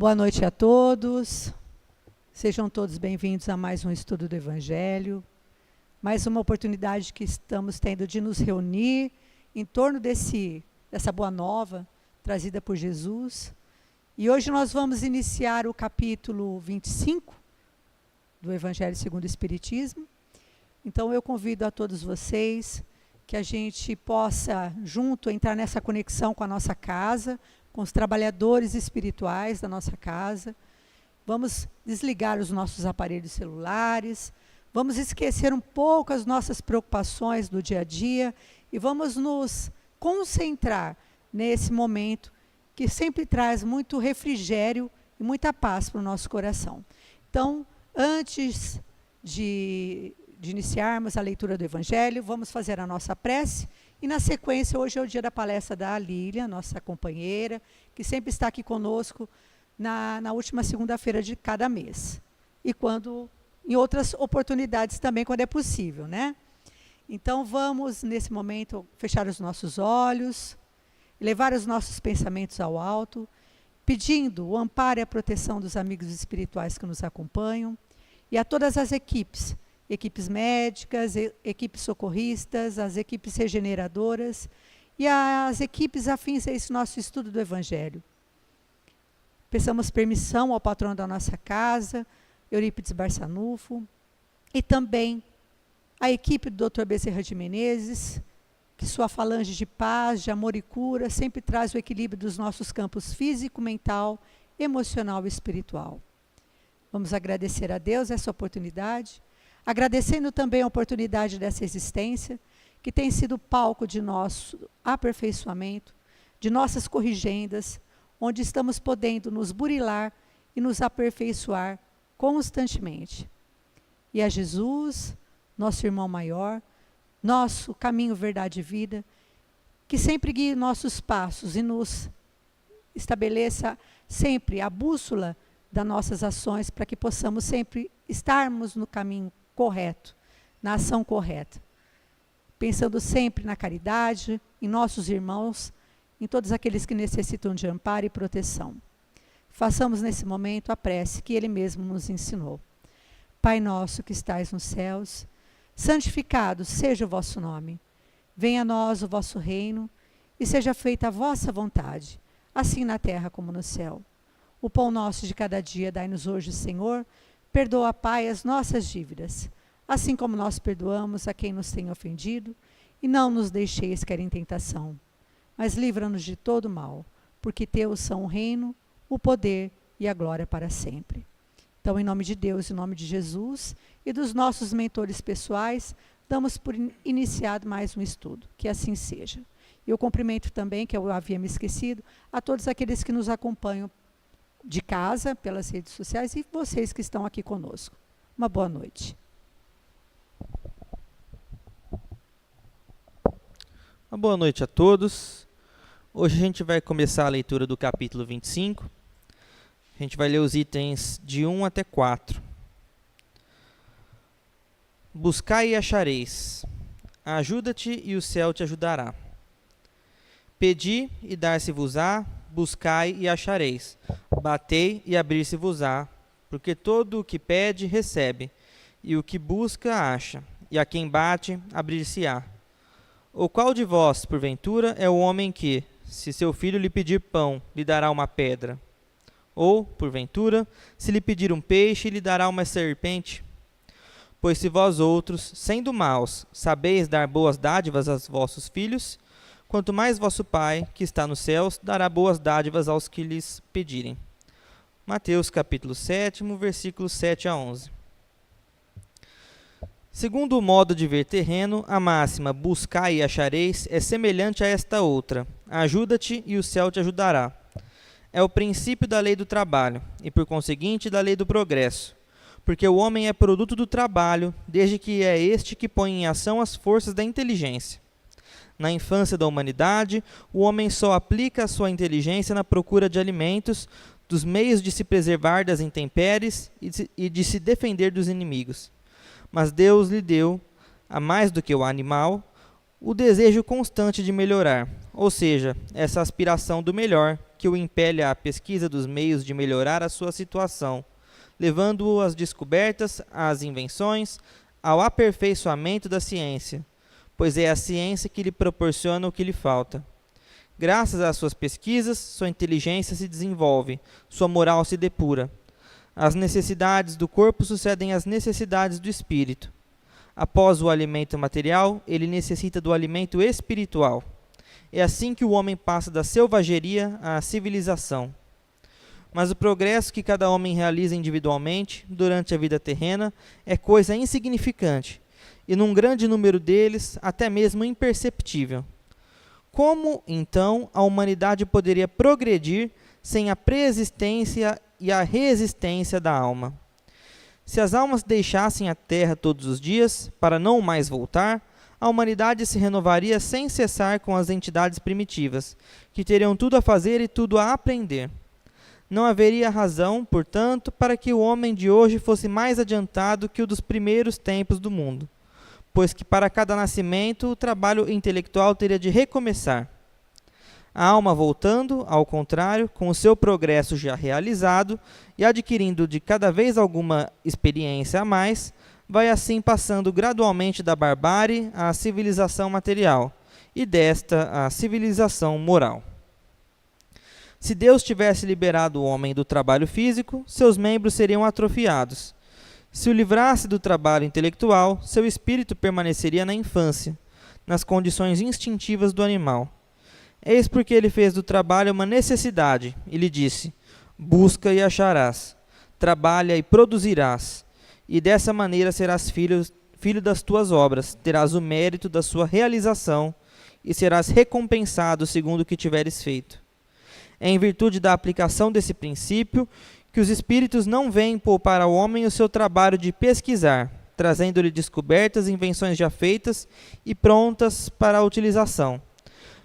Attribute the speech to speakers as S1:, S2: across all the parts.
S1: Boa noite a todos. Sejam todos bem-vindos a mais um estudo do Evangelho. Mais uma oportunidade que estamos tendo de nos reunir em torno dessa boa nova trazida por Jesus. E hoje nós vamos iniciar o capítulo 25 do Evangelho segundo o Espiritismo. Então eu convido a todos vocês que a gente possa junto entrar nessa conexão com a nossa casa, com os trabalhadores espirituais da nossa casa. Vamos desligar os nossos aparelhos celulares, vamos esquecer um pouco as nossas preocupações do dia a dia e vamos nos concentrar nesse momento que sempre traz muito refrigério e muita paz para o nosso coração. Então, antes de iniciarmos a leitura do Evangelho, vamos fazer a nossa prece. E na sequência, hoje é o dia da palestra da Lília, nossa companheira, que sempre está aqui conosco na última segunda-feira de cada mês. E em outras oportunidades também, quando é possível, né? Então vamos, nesse momento, fechar os nossos olhos, levar os nossos pensamentos ao alto, pedindo o amparo e a proteção dos amigos espirituais que nos acompanham, e a todas as equipes médicas, equipes socorristas, as equipes regeneradoras e as equipes afins a esse nosso estudo do Evangelho. Peçamos permissão ao patrono da nossa casa, Eurípides Barçanufo, e também a equipe do Dr. Bezerra de Menezes, que sua falange de paz, de amor e cura, sempre traz o equilíbrio dos nossos campos físico, mental, emocional e espiritual. Vamos agradecer a Deus essa oportunidade, agradecendo também a oportunidade dessa existência, que tem sido palco de nosso aperfeiçoamento, de nossas corrigendas, onde estamos podendo nos burilar e nos aperfeiçoar constantemente. E a Jesus, nosso irmão maior, nosso caminho, verdade e vida, que sempre guie nossos passos e nos estabeleça sempre a bússola das nossas ações, para que possamos sempre estarmos no caminho correto, na ação correta, pensando sempre na caridade, em nossos irmãos, em todos aqueles que necessitam de amparo e proteção. Façamos nesse momento a prece que Ele mesmo nos ensinou. Pai nosso que estais nos céus, santificado seja o vosso nome. Venha a nós o vosso reino e seja feita a vossa vontade, assim na terra como no céu. O pão nosso de cada dia dai-nos hoje, Senhor. Perdoa, Pai, as nossas dívidas, assim como nós perdoamos a quem nos tem ofendido, e não nos deixeis cair em tentação, mas livra-nos de todo mal, porque teus são o reino, o poder e a glória para sempre. Então, em nome de Deus, em nome de Jesus e dos nossos mentores pessoais, damos por iniciado mais um estudo, que assim seja. E eu cumprimento também, que eu havia me esquecido, a todos aqueles que nos acompanham de casa, pelas redes sociais, e vocês que estão aqui conosco. Uma boa noite.
S2: Uma boa noite a todos. Hoje a gente vai começar a leitura do capítulo 25. A gente vai ler os itens de 1 até 4. Buscai e achareis. Ajuda-te e o céu te ajudará. Pedi e dar-se-vos-á. Buscai e achareis. Batei e abrir-se-vos-á, porque todo o que pede, recebe, e o que busca, acha, e a quem bate, abrir-se-á. Ou qual de vós, porventura, é o homem que, se seu filho lhe pedir pão, lhe dará uma pedra? Ou, porventura, se lhe pedir um peixe, lhe dará uma serpente? Pois se vós outros, sendo maus, sabeis dar boas dádivas aos vossos filhos, quanto mais vosso Pai, que está nos céus, dará boas dádivas aos que lhes pedirem. Mateus capítulo 7, versículos 7 a 11. Segundo o modo de ver terreno, a máxima buscai e achareis é semelhante a esta outra: ajuda-te e o céu te ajudará. É o princípio da lei do trabalho e, por conseguinte, da lei do progresso, porque o homem é produto do trabalho, desde que é este que põe em ação as forças da inteligência. Na infância da humanidade, o homem só aplica a sua inteligência na procura de alimentos, dos meios de se preservar das intempéries e de se defender dos inimigos. Mas Deus lhe deu, a mais do que o animal, O desejo constante de melhorar, ou seja, essa aspiração do melhor que o impele à pesquisa dos meios de melhorar a sua situação, levando-o às descobertas, às invenções, ao aperfeiçoamento da ciência, pois é a ciência que lhe proporciona o que lhe falta. Graças às suas pesquisas, sua inteligência se desenvolve, sua moral se depura. As necessidades do corpo sucedem às necessidades do espírito. Após o alimento material, ele necessita do alimento espiritual. É assim que o homem passa da selvageria à civilização. Mas o progresso que cada homem realiza individualmente, durante a vida terrena, é coisa insignificante, e num grande número deles, até mesmo imperceptível. Como, então, a humanidade poderia progredir sem a preexistência e a resistência da alma? Se as almas deixassem a terra todos os dias, para não mais voltar, a humanidade se renovaria sem cessar com as entidades primitivas, que teriam tudo a fazer e tudo a aprender. Não haveria razão, portanto, para que o homem de hoje fosse mais adiantado que o dos primeiros tempos do mundo, pois que para cada nascimento o trabalho intelectual teria de recomeçar. A alma voltando, ao contrário, com o seu progresso já realizado e adquirindo de cada vez alguma experiência a mais, vai assim passando gradualmente da barbárie à civilização material e desta à civilização moral. Se Deus tivesse liberado o homem do trabalho físico, seus membros seriam atrofiados. Se o livrasse do trabalho intelectual, seu espírito permaneceria na infância, nas condições instintivas do animal. Eis porque ele fez do trabalho uma necessidade, e lhe disse: busca e acharás, trabalha e produzirás, e dessa maneira serás filho das tuas obras, terás o mérito da sua realização, e serás recompensado segundo o que tiveres feito. É em virtude da aplicação desse princípio que os espíritos não veem poupar ao homem o seu trabalho de pesquisar, trazendo-lhe descobertas e invenções já feitas e prontas para a utilização,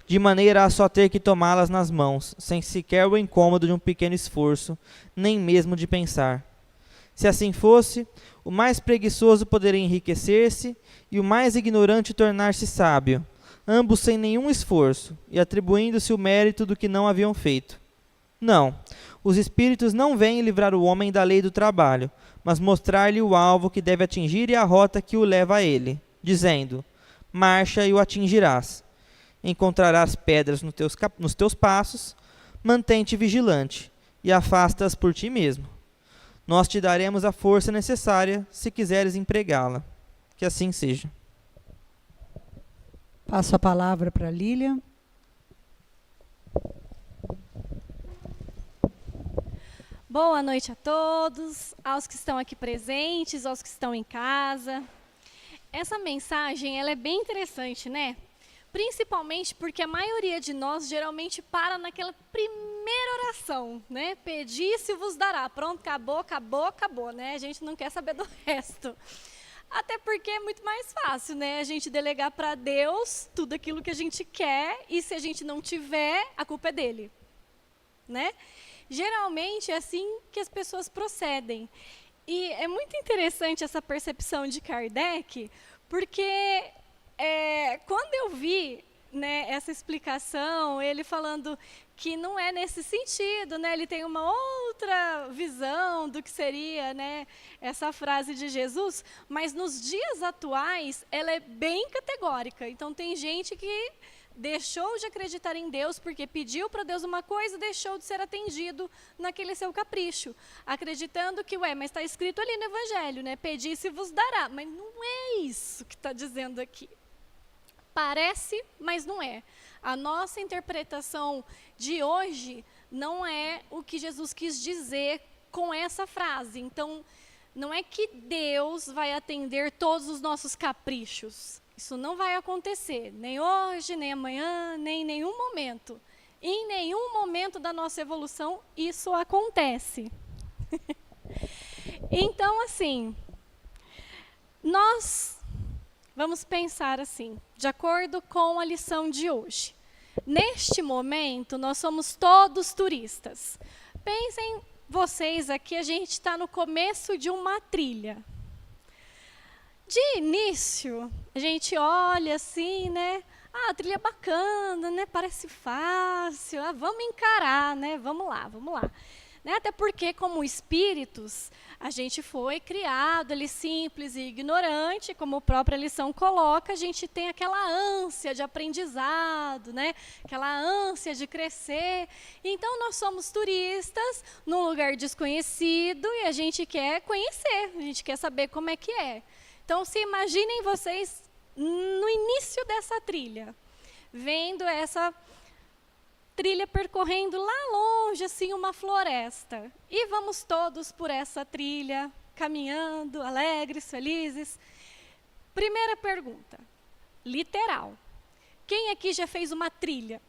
S2: de maneira a só ter que tomá-las nas mãos, sem sequer o incômodo de um pequeno esforço, nem mesmo de pensar. Se assim fosse, o mais preguiçoso poderia enriquecer-se e o mais ignorante tornar-se sábio, ambos sem nenhum esforço, e atribuindo-se o mérito do que não haviam feito. Não, os espíritos não vêm livrar o homem da lei do trabalho, mas mostrar-lhe o alvo que deve atingir e a rota que o leva a ele, dizendo: marcha e o atingirás. Encontrarás pedras nos teus passos, mantém-te vigilante, e afasta-as por ti mesmo. Nós te daremos a força necessária, se quiseres empregá-la. Que assim seja.
S1: Passo a palavra para Lília.
S3: Boa noite a todos, aos que estão aqui presentes, aos que estão em casa. Essa mensagem ela é bem interessante, né? Principalmente porque a maioria de nós geralmente para naquela primeira oração, né? Pedi se vos dará. Pronto, acabou, acabou, acabou, né? A gente não quer saber do resto. Até porque é muito mais fácil, né? A gente delegar para Deus tudo aquilo que a gente quer e se a gente não tiver, a culpa é dele, né? Geralmente é assim que as pessoas procedem. E é muito interessante essa percepção de Kardec, porque quando eu vi, né, essa explicação, ele falando que não é nesse sentido, né, ele tem uma outra visão do que seria, né, essa frase de Jesus, mas nos dias atuais ela é bem categórica. Então tem gente que deixou de acreditar em Deus porque pediu para Deus uma coisa e deixou de ser atendido naquele seu capricho, acreditando que, mas está escrito ali no Evangelho, né, pedi se vos dará, mas não é isso que está dizendo aqui. Parece, mas não é. A nossa interpretação de hoje não é o que Jesus quis dizer com essa frase. Então, não é que Deus vai atender todos os nossos caprichos. Isso não vai acontecer, nem hoje, nem amanhã, nem em nenhum momento. Em nenhum momento da nossa evolução isso acontece. Então, assim, nós vamos pensar assim, de acordo com a lição de hoje. Neste momento, nós somos todos turistas. Pensem vocês aqui, a gente está no começo de uma trilha. De início, a gente olha assim, né? Ah, trilha bacana, né? Parece fácil. Ah, vamos encarar, né? Vamos lá, vamos lá. Né? Até porque, como espíritos, a gente foi criado ali simples e ignorante, como a própria lição coloca, a gente tem aquela ânsia de aprendizado, né? Aquela ânsia de crescer. Então, nós somos turistas num lugar desconhecido e a gente quer conhecer, a gente quer saber como é que é. Então, se imaginem vocês no início dessa trilha, vendo essa trilha percorrendo lá longe, assim, uma floresta. E vamos todos por essa trilha, caminhando, alegres, felizes. Primeira pergunta, literal. Quem aqui já fez uma trilha?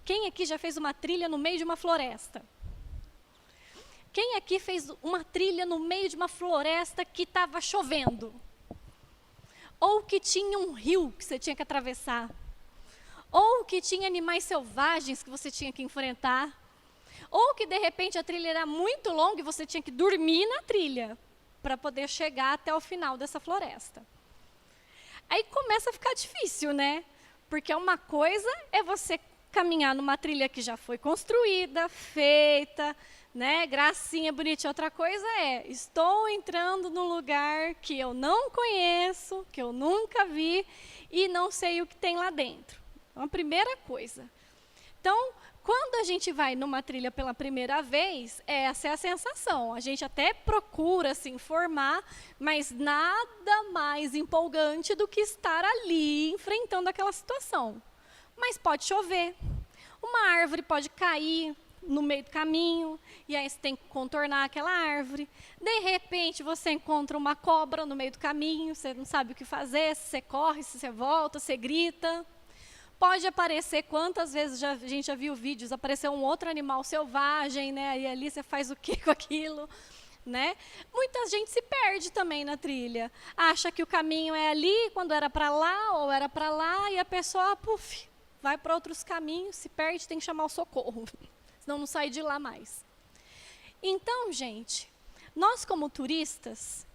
S3: Quem aqui já fez uma trilha no meio de uma floresta? Quem aqui fez uma trilha no meio de uma floresta que estava chovendo? Ou que tinha um rio que você tinha que atravessar? Ou que tinha animais selvagens que você tinha que enfrentar, ou que de repente a trilha era muito longa e você tinha que dormir na trilha para poder chegar até o final dessa floresta. Aí começa a ficar difícil, né? Porque uma coisa é você caminhar numa trilha que já foi construída, feita, né? Gracinha, bonitinha. Outra coisa é, estou entrando num lugar que eu não conheço, que eu nunca vi e não sei o que tem lá dentro. Uma primeira coisa. Então, quando a gente vai numa trilha pela primeira vez, essa é a sensação. A gente até procura se informar, mas nada mais empolgante do que estar ali enfrentando aquela situação. Mas pode chover, uma árvore pode cair no meio do caminho, e aí você tem que contornar aquela árvore. De repente, você encontra uma cobra no meio do caminho, você não sabe o que fazer, se você corre, se você volta, se você grita. Pode aparecer, quantas vezes a gente já viu vídeos, aparecer um outro animal selvagem, né? E ali você faz o que com aquilo, né? Muita gente se perde também na trilha. Acha que o caminho é ali, quando era para lá, ou era para lá, e a pessoa, puf, vai para outros caminhos, se perde, tem que chamar o socorro. Senão não sai de lá mais. Então, gente, nós como turistas,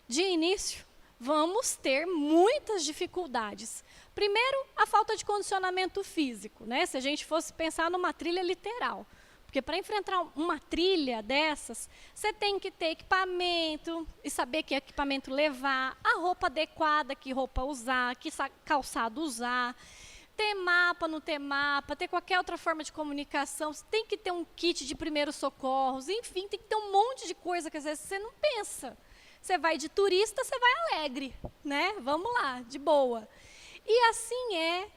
S3: de início, vamos ter muitas dificuldades. Primeiro, a falta de condicionamento físico, né? Se a gente fosse pensar numa trilha literal. Porque para enfrentar uma trilha dessas, você tem que ter equipamento, e saber que equipamento levar, a roupa adequada, que roupa usar, que calçado usar, ter mapa, não ter mapa, ter qualquer outra forma de comunicação, você tem que ter um kit de primeiros socorros, enfim, tem que ter um monte de coisa que às vezes você não pensa. Você vai de turista, você vai alegre, né? Vamos lá, de boa. E assim é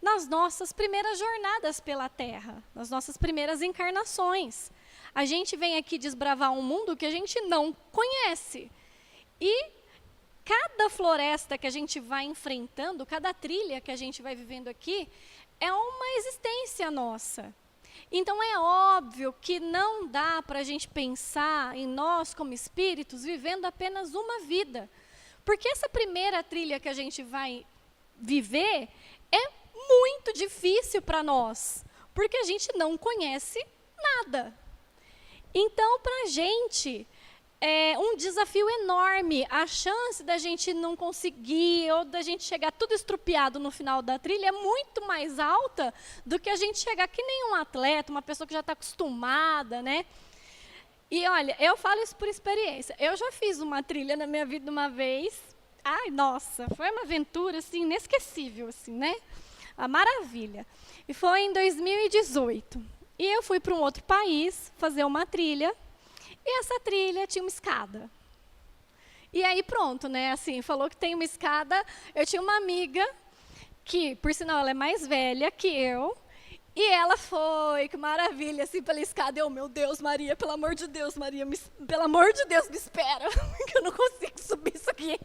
S3: nas nossas primeiras jornadas pela Terra, nas nossas primeiras encarnações. A gente vem aqui desbravar um mundo que a gente não conhece. E cada floresta que a gente vai enfrentando, cada trilha que a gente vai vivendo aqui, é uma existência nossa. Então, é óbvio que não dá para a gente pensar em nós, como espíritos, vivendo apenas uma vida. Porque essa primeira trilha que a gente vai viver é muito difícil para nós, porque a gente não conhece nada. Então, para a gente, é um desafio enorme. A chance da gente não conseguir ou da gente chegar tudo estrupiado no final da trilha é muito mais alta do que a gente chegar que nem um atleta, uma pessoa que já está acostumada, né? E olha, eu falo isso por experiência. Eu já fiz uma trilha na minha vida uma vez. Ai, nossa, foi uma aventura assim inesquecível, assim, né? A maravilha. E foi em 2018. E eu fui para um outro país fazer uma trilha. E essa trilha tinha uma escada. E aí pronto, né? Assim, falou que tem uma escada. Eu tinha uma amiga que, por sinal, ela é mais velha que eu. E ela foi, que maravilha, assim, pela escada. Eu, meu Deus, Maria, pelo amor de Deus, Maria, pelo amor de Deus, me espera, que eu não consigo subir isso aqui.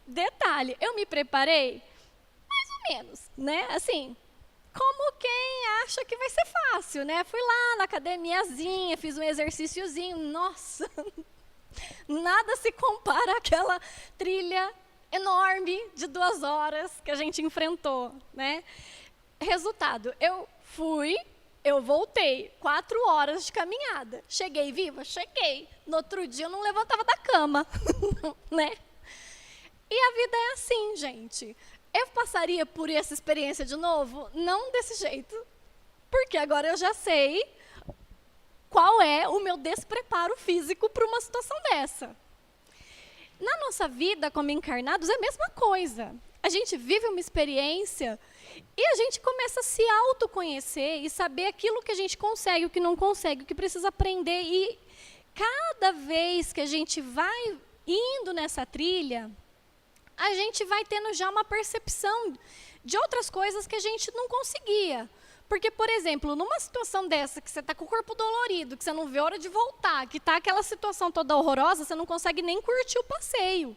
S3: Detalhe, eu me preparei, mais ou menos, né? Assim, como quem acha que vai ser fácil, né? Fui lá na academiazinha, fiz um exercíciozinho, nossa, nada se compara àquela trilha enorme de 2 horas que a gente enfrentou, né? Resultado, eu voltei, 4 horas de caminhada. Cheguei viva? Cheguei. No outro dia eu não levantava da cama, né? E a vida é assim, gente. Eu passaria por essa experiência de novo? Não desse jeito. Porque agora eu já sei qual é o meu despreparo físico para uma situação dessa. Na nossa vida, como encarnados, é a mesma coisa. A gente vive uma experiência e a gente começa a se autoconhecer e saber aquilo que a gente consegue, o que não consegue, o que precisa aprender. E cada vez que a gente vai indo nessa trilha, a gente vai tendo já uma percepção de outras coisas que a gente não conseguia. Porque, por exemplo, numa situação dessa, que você está com o corpo dolorido, que você não vê a hora de voltar, que está aquela situação toda horrorosa, você não consegue nem curtir o passeio.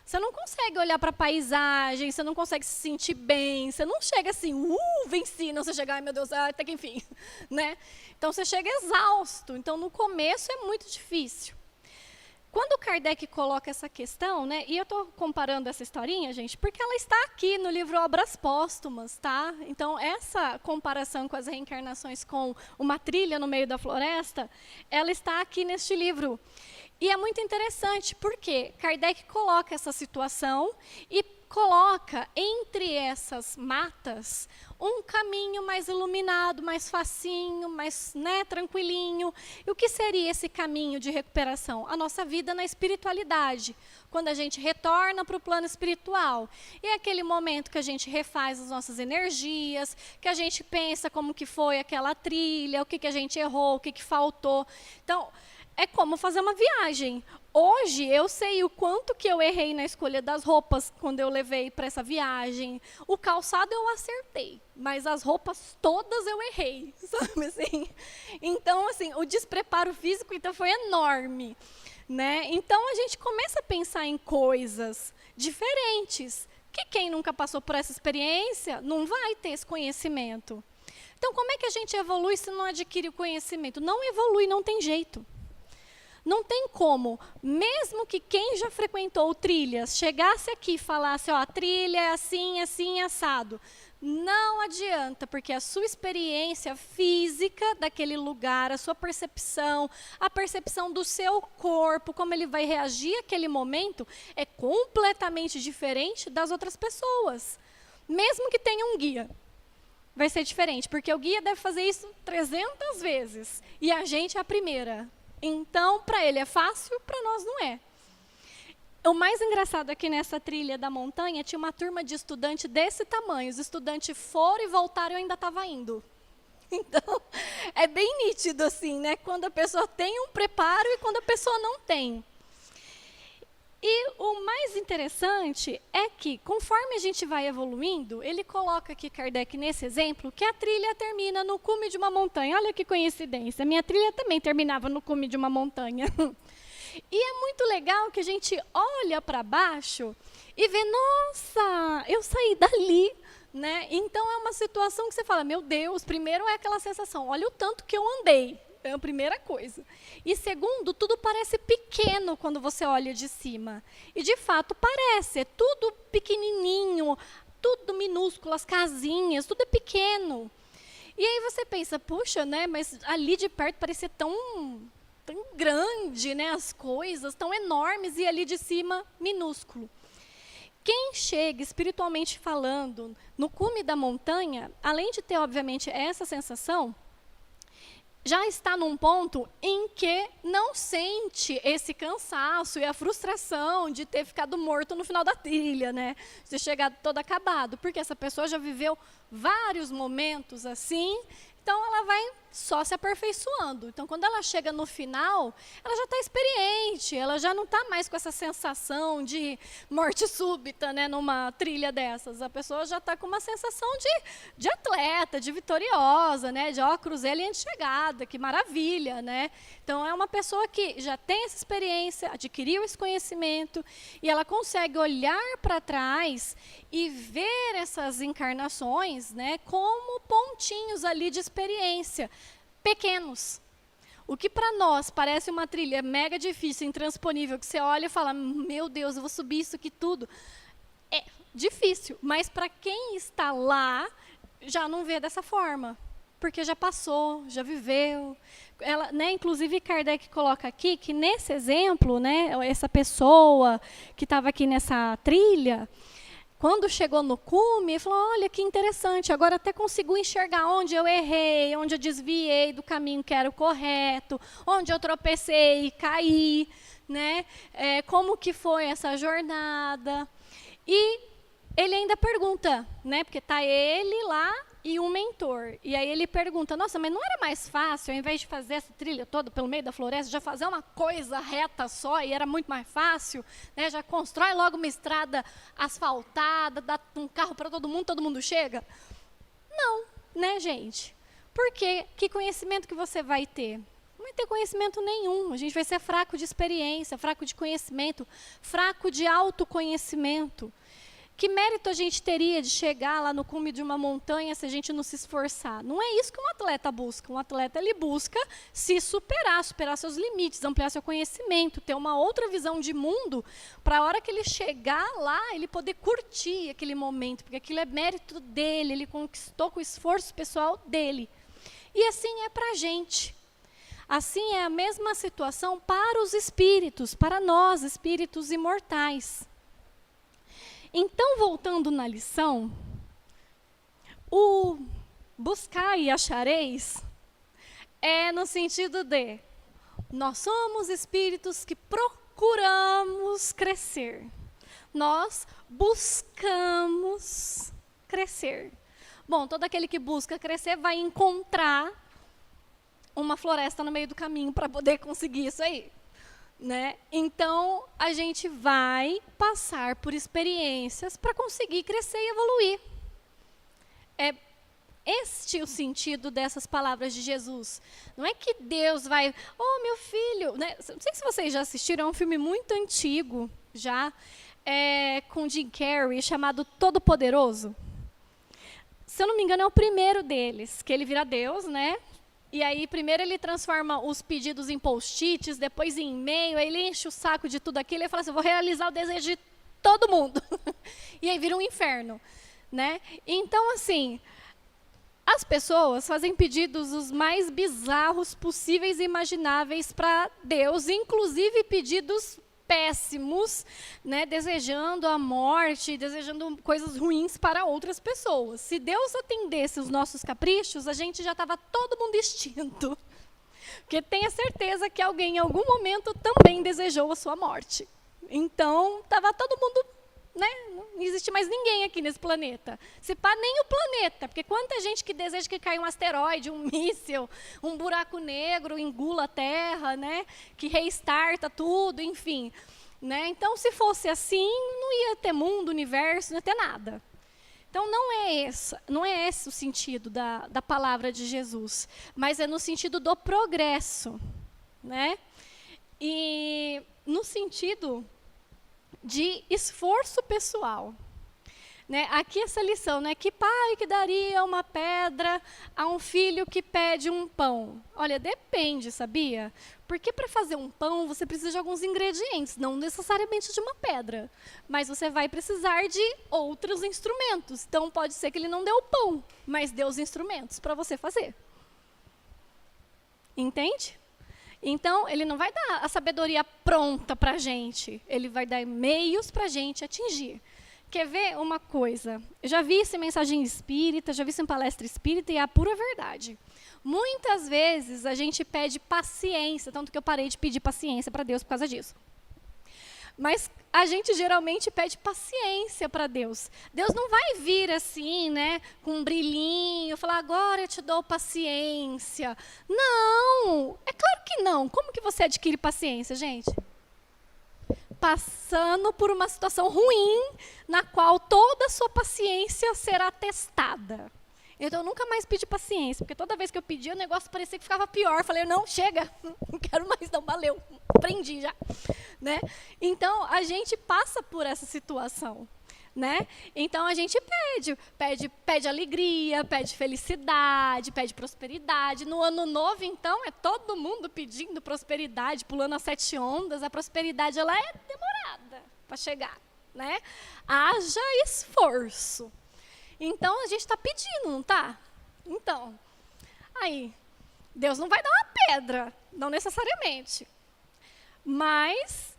S3: Você não consegue olhar para a paisagem, você não consegue se sentir bem, você não chega assim, venci, não, você chega, ai meu Deus, até que enfim. Né? Então, você chega exausto. Então, no começo é muito difícil. Quando Kardec coloca essa questão, né, e eu estou comparando essa historinha, gente, porque ela está aqui no livro Obras Póstumas, tá? Então, essa comparação com as reencarnações com uma trilha no meio da floresta, ela está aqui neste livro. E é muito interessante, porque Kardec coloca essa situação e coloca entre essas matas um caminho mais iluminado, mais facinho, mais, né, tranquilinho. E o que seria esse caminho de recuperação? A nossa vida na espiritualidade, quando a gente retorna para o plano espiritual. E é aquele momento que a gente refaz as nossas energias, que a gente pensa como que foi aquela trilha, o que a gente errou, o que faltou. Então, é como fazer uma viagem. Hoje, eu sei o quanto que eu errei na escolha das roupas quando eu levei para essa viagem. O calçado eu acertei, mas as roupas todas eu errei, sabe assim? Então, assim, o despreparo físico então, foi enorme. Né? Então, a gente começa a pensar em coisas diferentes, que quem nunca passou por essa experiência não vai ter esse conhecimento. Então, como é que a gente evolui se não adquire o conhecimento? Não evolui, não tem jeito. Não tem como, mesmo que quem já frequentou trilhas chegasse aqui e falasse, ó, a trilha é assim, assim, assado. Não adianta, porque a sua experiência física daquele lugar, a sua percepção, a percepção do seu corpo, como ele vai reagir àquele momento, é completamente diferente das outras pessoas. Mesmo que tenha um guia, vai ser diferente, porque o guia deve fazer isso 300 vezes, e a gente é a primeira. Então, para ele é fácil, para nós não é. O mais engraçado é que nessa trilha da montanha tinha uma turma de estudante desse tamanho. Os estudantes foram e voltaram e eu ainda estava indo. Então, é bem nítido assim, né? Quando a pessoa tem um preparo e quando a pessoa não tem. E o mais interessante é que, conforme a gente vai evoluindo, ele coloca aqui, Kardec, nesse exemplo, que a trilha termina no cume de uma montanha. Olha que coincidência, minha trilha também terminava no cume de uma montanha. E é muito legal que a gente olha para baixo e vê, nossa, eu saí dali. Né? Então, é uma situação que você fala, meu Deus, primeiro é aquela sensação, olha o tanto que eu andei. É a primeira coisa. E segundo, tudo parece pequeno quando você olha de cima. E de fato parece, é tudo pequenininho, tudo minúsculo, as casinhas, tudo é pequeno. E aí você pensa, puxa, né, mas ali de perto parecia tão grande, né, as coisas, tão enormes, e ali de cima, minúsculo. Quem chega, espiritualmente falando, no cume da montanha, além de ter, obviamente, essa sensação, já está num ponto em que não sente esse cansaço e a frustração de ter ficado morto no final da trilha, né? De ter chegado todo acabado, porque essa pessoa já viveu vários momentos assim, então ela vai só se aperfeiçoando. Então, quando ela chega no final, ela já está experiente, ela já não está mais com essa sensação de morte súbita, né, numa trilha dessas. A pessoa já está com uma sensação de atleta, de vitoriosa, né, de ó, cruzei a linha de chegada, que maravilha, né? Então, é uma pessoa que já tem essa experiência, adquiriu esse conhecimento, e ela consegue olhar para trás e ver essas encarnações, né, como pontinhos ali de experiência, pequenos. O que para nós parece uma trilha mega difícil, intransponível, que você olha e fala, meu Deus, eu vou subir isso aqui tudo. É difícil, mas para quem está lá, já não vê dessa forma, porque já passou, já viveu. Ela, né, inclusive, Kardec coloca aqui que nesse exemplo, né, essa pessoa que estava aqui nessa trilha, quando chegou no cume, ele falou, olha que interessante, agora até consigo enxergar onde eu errei, onde eu desviei do caminho que era o correto, onde eu tropecei e caí, né? Como que foi essa jornada. E ele ainda pergunta, né? Porque está ele lá e um mentor. E aí ele pergunta, nossa, mas não era mais fácil, ao invés de fazer essa trilha toda pelo meio da floresta, já fazer uma coisa reta só, e era muito mais fácil, né? Já constrói logo uma estrada asfaltada, dá um carro para todo mundo chega? Não, né, gente? Por quê? Que conhecimento que você vai ter? Não vai ter conhecimento nenhum. A gente vai ser fraco de experiência, fraco de conhecimento, fraco de autoconhecimento. Que mérito a gente teria de chegar lá no cume de uma montanha se a gente não se esforçar? Não é isso que um atleta busca. Um atleta, ele busca se superar, superar seus limites, ampliar seu conhecimento, ter uma outra visão de mundo, para a hora que ele chegar lá, ele poder curtir aquele momento, porque aquilo é mérito dele, ele conquistou com o esforço pessoal dele. E assim é para a gente. Assim é a mesma situação para os espíritos, para nós, espíritos imortais. Então, voltando na lição, o buscar e achareis é no sentido de nós somos espíritos que procuramos crescer. Nós buscamos crescer. Bom, todo aquele que busca crescer vai encontrar uma floresta no meio do caminho para poder conseguir isso aí. Né? Então, a gente vai passar por experiências para conseguir crescer e evoluir. É este o sentido dessas palavras de Jesus. Não é que Deus vai, oh, meu filho, né? Não sei se vocês já assistiram, é um filme muito antigo, já, com Jim Carrey, chamado Todo-Poderoso. Se eu não me engano, é o primeiro deles, que ele vira Deus, né? E aí, primeiro ele transforma os pedidos em post-its, depois em e-mail, aí ele enche o saco de tudo aquilo e fala assim, vou realizar o desejo de todo mundo. E aí vira um inferno, né? Então, assim, as pessoas fazem pedidos os mais bizarros possíveis e imagináveis para Deus, inclusive pedidos péssimos, né, desejando a morte, desejando coisas ruins para outras pessoas. Se Deus atendesse os nossos caprichos, a gente já estava todo mundo extinto. Porque tenha certeza que alguém em algum momento também desejou a sua morte. Então, estava todo mundo, né, não existe mais ninguém aqui nesse planeta. Se pá, nem o planeta, porque quanta gente que deseja que caia um asteroide, um míssil, um buraco negro, engula a Terra, né, que restarta tudo, enfim. Né? Então, se fosse assim, não ia ter mundo, universo, não ia ter nada. Então, não é esse o sentido da palavra de Jesus, mas é no sentido do progresso, né? E no sentido de esforço pessoal. Né? Aqui essa lição, né? Que pai que daria uma pedra a um filho que pede um pão? Olha, depende, sabia? Porque para fazer um pão você precisa de alguns ingredientes, não necessariamente de uma pedra. Mas você vai precisar de outros instrumentos. Então pode ser que ele não dê o pão, mas dê os instrumentos para você fazer. Entende? Então, ele não vai dar a sabedoria pronta para a gente. Ele vai dar meios para a gente atingir. Quer ver uma coisa? Eu já vi isso em mensagem espírita, já vi isso em palestra espírita, e é a pura verdade. Muitas vezes a gente pede paciência, tanto que eu parei de pedir paciência para Deus por causa disso. Mas a gente geralmente pede paciência para Deus. Deus não vai vir assim, né, com um brilhinho, falar, agora eu te dou paciência. Não, é claro que não. Como que você adquire paciência, gente? Passando por uma situação ruim, na qual toda a sua paciência será testada. Então, eu nunca mais pedi paciência, porque toda vez que eu pedia, o negócio parecia que ficava pior. Falei, não, chega, não quero mais, não, valeu, aprendi já. Né? Então, a gente passa por essa situação. Né? Então, a gente pede alegria, pede felicidade, pede prosperidade. No ano novo, então, é todo mundo pedindo prosperidade, pulando as 7 ondas. A prosperidade, ela é demorada para chegar. Né? Haja esforço. Então, a gente está pedindo, não está? Então, aí, Deus não vai dar uma pedra, não necessariamente. Mas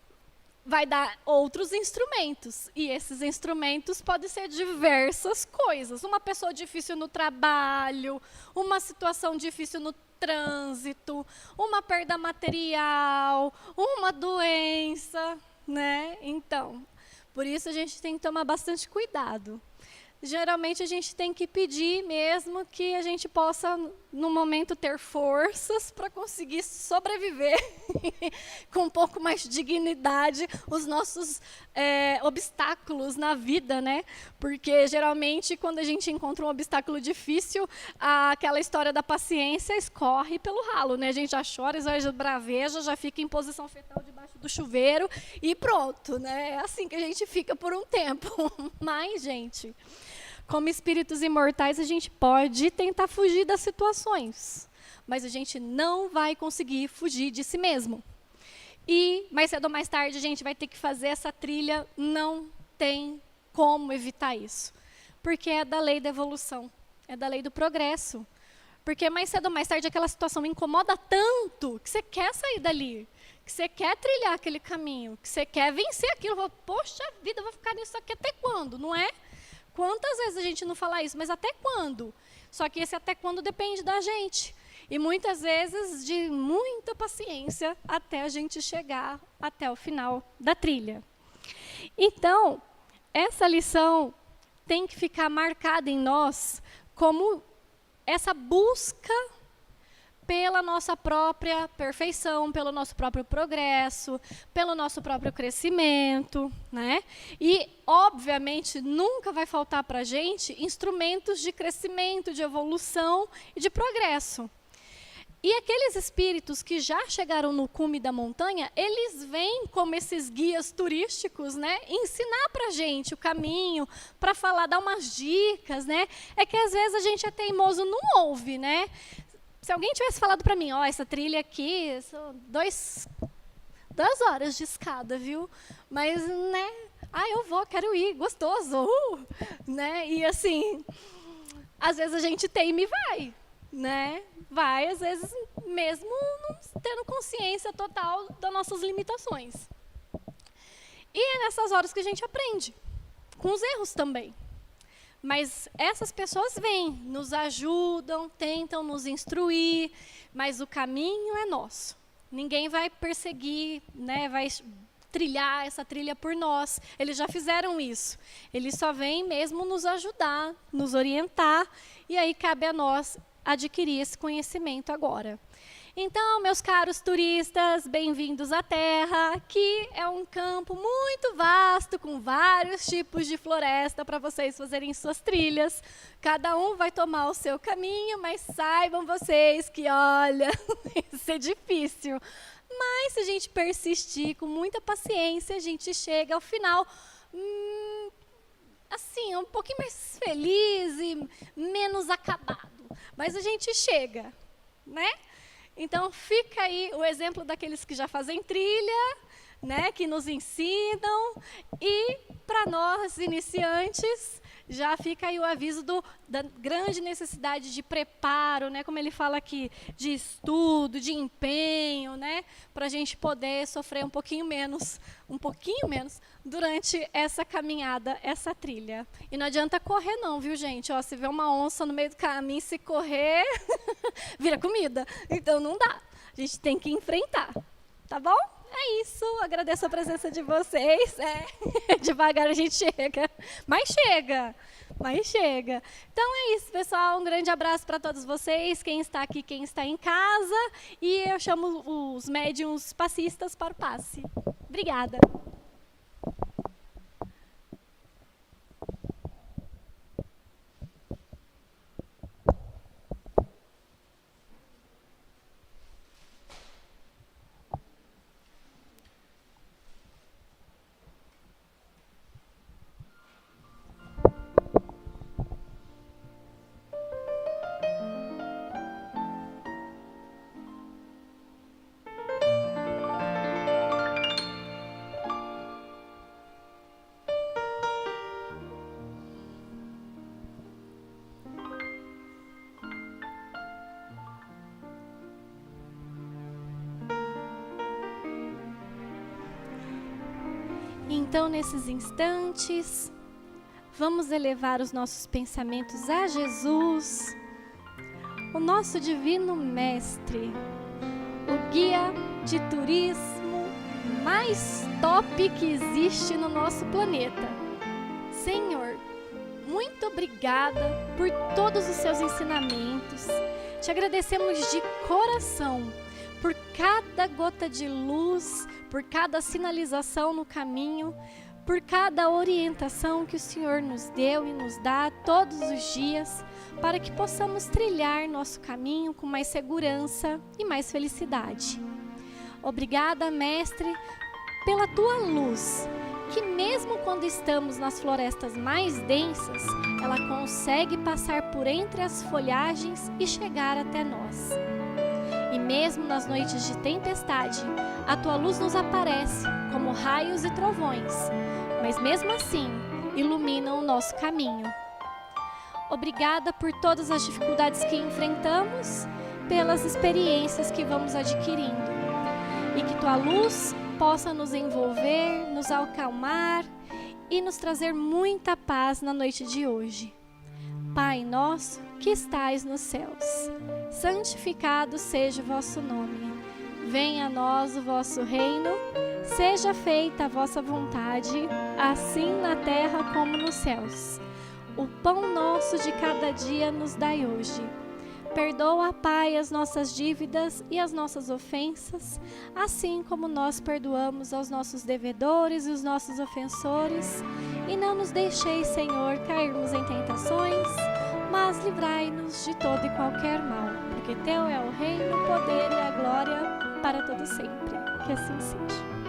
S3: vai dar outros instrumentos. E esses instrumentos podem ser diversas coisas. Uma pessoa difícil no trabalho, uma situação difícil no trânsito, uma perda material, uma doença, né? Então, por isso a gente tem que tomar bastante cuidado. Geralmente a gente tem que pedir mesmo que a gente possa, no momento, ter forças para conseguir sobreviver com um pouco mais de dignidade os nossos obstáculos na vida, né? Porque geralmente quando a gente encontra um obstáculo difícil, aquela história da paciência escorre pelo ralo, né? A gente já chora, já braveja, já fica em posição fetal debaixo do chuveiro e pronto, né? É assim que a gente fica por um tempo. Mas, gente, como espíritos imortais, a gente pode tentar fugir das situações, mas a gente não vai conseguir fugir de si mesmo. E mais cedo ou mais tarde a gente vai ter que fazer essa trilha, não tem como evitar isso. Porque é da lei da evolução, é da lei do progresso. Porque mais cedo ou mais tarde aquela situação incomoda tanto que você quer sair dali, que você quer trilhar aquele caminho, que você quer vencer aquilo. Poxa vida, eu vou ficar nisso aqui até quando, não é? Quantas vezes a gente não fala isso? Mas até quando? Só que esse até quando depende da gente. E muitas vezes de muita paciência até a gente chegar até o final da trilha. Então, essa lição tem que ficar marcada em nós como essa busca pela nossa própria perfeição, pelo nosso próprio progresso, pelo nosso próprio crescimento, né? E, obviamente, nunca vai faltar para a gente instrumentos de crescimento, de evolução e de progresso. E aqueles espíritos que já chegaram no cume da montanha, eles vêm como esses guias turísticos, né? Ensinar para a gente o caminho, para falar, dar umas dicas, né? É que às vezes a gente é teimoso, não ouve, né? Se alguém tivesse falado para mim, ó, essa trilha aqui, são 2 horas de escada, viu? Mas, né? Eu vou, quero ir, gostoso, né? E assim, às vezes a gente teima e vai, né? Vai, às vezes, mesmo não tendo consciência total das nossas limitações. E é nessas horas que a gente aprende, com os erros também. Mas essas pessoas vêm, nos ajudam, tentam nos instruir, mas o caminho é nosso. Ninguém vai perseguir, né, vai trilhar essa trilha por nós. Eles já fizeram isso. Eles só vêm mesmo nos ajudar, nos orientar, e aí cabe a nós adquirir esse conhecimento agora. Então, meus caros turistas, bem-vindos à Terra, que é um campo muito vasto, com vários tipos de floresta para vocês fazerem suas trilhas. Cada um vai tomar o seu caminho, mas saibam vocês que, olha, isso é difícil. Mas se a gente persistir com muita paciência, a gente chega ao final, assim, um pouquinho mais feliz e menos acabado. Mas a gente chega, né? Então, fica aí o exemplo daqueles que já fazem trilha, né, que nos ensinam. E, para nós, iniciantes, já fica aí o aviso da grande necessidade de preparo, né, como ele fala aqui, de estudo, de empenho, né, para a gente poder sofrer um pouquinho menos, durante essa caminhada, essa trilha. E não adianta correr não, viu, gente? Ó, se vê uma onça no meio do caminho, se correr, vira comida. Então, não dá. A gente tem que enfrentar, tá bom? É isso, agradeço a presença de vocês. Devagar a gente chega, mas chega. Então é isso, pessoal. Um grande abraço para todos vocês, quem está aqui, quem está em casa. E eu chamo os médiuns passistas para o passe. Obrigada. Então, nesses instantes, vamos elevar os nossos pensamentos a Jesus, o nosso divino mestre, o guia de turismo mais top que existe no nosso planeta. Senhor, muito obrigada por todos os seus ensinamentos. Te agradecemos de coração por cada gota de luz, por cada sinalização no caminho, por cada orientação que o Senhor nos deu e nos dá todos os dias, para que possamos trilhar nosso caminho com mais segurança e mais felicidade. Obrigada, Mestre, pela tua luz, que mesmo quando estamos nas florestas mais densas, ela consegue passar por entre as folhagens e chegar até nós. E mesmo nas noites de tempestade, a tua luz nos aparece como raios e trovões, mas mesmo assim iluminam o nosso caminho. Obrigada por todas as dificuldades que enfrentamos, pelas experiências que vamos adquirindo, e que tua luz possa nos envolver, nos acalmar e nos trazer muita paz na noite de hoje. Pai nosso que estais nos céus, santificado seja o vosso nome. Venha a nós o vosso reino, seja feita a vossa vontade, assim na terra como nos céus. O pão nosso de cada dia nos dai hoje. Perdoa, Pai, as nossas dívidas e as nossas ofensas, assim como nós perdoamos aos nossos devedores e os nossos ofensores. E não nos deixeis, Senhor, cairmos em tentações, mas livrai-nos de todo e qualquer mal, porque Teu é o reino, o poder e a glória para todo sempre. Que assim seja.